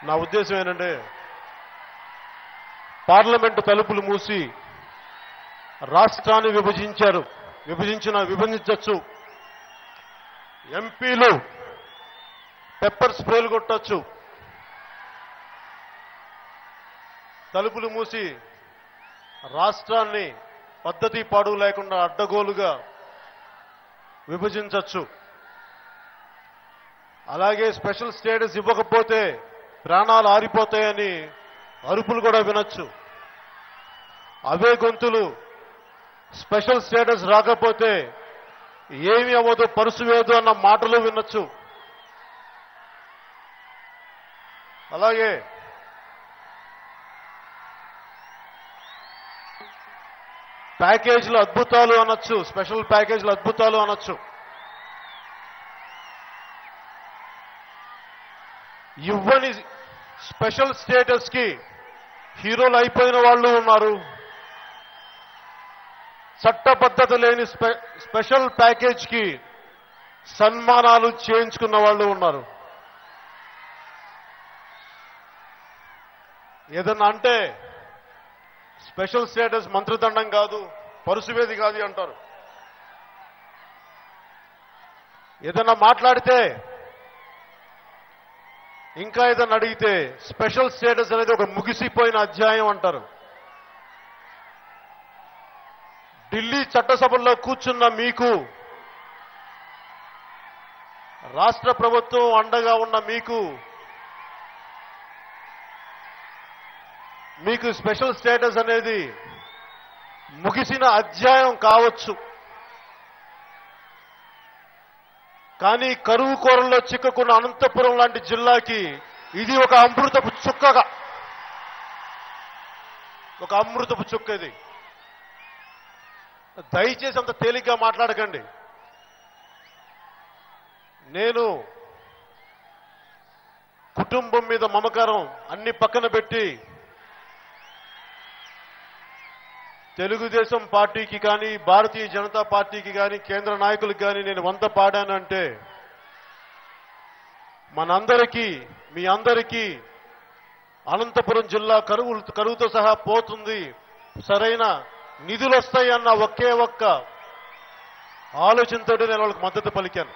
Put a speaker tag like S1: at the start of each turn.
S1: నా ఉద్దేశం ఏంటంటే పార్లమెంటు తలుపులు మూసి రాష్ట్రాన్ని విభజించొచ్చు. ఎంపీలు పెప్పర్ స్ప్రేలు కొట్టొచ్చు. తలుపులు మూసి రాష్ట్రాన్ని పద్ధతి పాడు లేకుండా అడ్డగోలుగా విభజించొచ్చు. అలాగే స్పెషల్ స్టేటస్ ఇవ్వకపోతే ప్రాణాలు ఆరిపోతాయని అరుపులు కూడా వినొచ్చు. అవే గొంతులు స్పెషల్ స్టేటస్ రాకపోతే ఏమీ అవ్వదు, పరుసు వేదు అన్న మాటలు వినొచ్చు. అలాగే ప్యాకేజీలు అద్భుతాలు అనొచ్చు, స్పెషల్ ప్యాకేజీలు అద్భుతాలు అనొచ్చు. ఇవ్వని స్పెషల్ స్టేటస్ కి హీరోలు అయిపోయిన వాళ్ళు ఉన్నారు. చట్టబద్ధత లేని స్పెషల్ ప్యాకేజ్ కి సన్మానాలు చేయించుకున్న వాళ్ళు ఉన్నారు. ఏదన్నా అంటే స్పెషల్ స్టేటస్ మంత్రిదండం కాదు, పరుసువేది కాదు అంటారు. ఏదన్నా మాట్లాడితే ఇంకా ఏదన్నా అడిగితే స్పెషల్ స్టేటస్ అనేది ఒక ముగిసిపోయిన అధ్యాయం అంటారు. ఢిల్లీ చట్టసభల్లో కూర్చున్న మీకు, రాష్ట్ర ప్రభుత్వం అండగా ఉన్న మీకు స్పెషల్ స్టేటస్ అనేది ముగిసిన అధ్యాయం కావచ్చు. కానీ కరువు కోరల్లో చిక్కుకున్న అనంతపురం లాంటి జిల్లాకి ఇది ఒక అమృతపు చుక్క. ఇది దయచేసి అంత తేలిగ్గా మాట్లాడకండి. నేను కుటుంబం మీద మమకారం అన్ని పక్కన పెట్టి తెలుగుదేశం పార్టీకి కానీ, భారతీయ జనతా పార్టీకి కానీ, కేంద్ర నాయకులకు కానీ నేను వంత పాడానంటే మనందరికీ, మీ అందరికీ అనంతపురం జిల్లా కరువుతో సహా పోతుంది, సరైన నిధులు వస్తాయి అన్న ఒకే ఒక్క ఆలోచనతో నేను వాళ్ళకి మద్దతు పలికాను.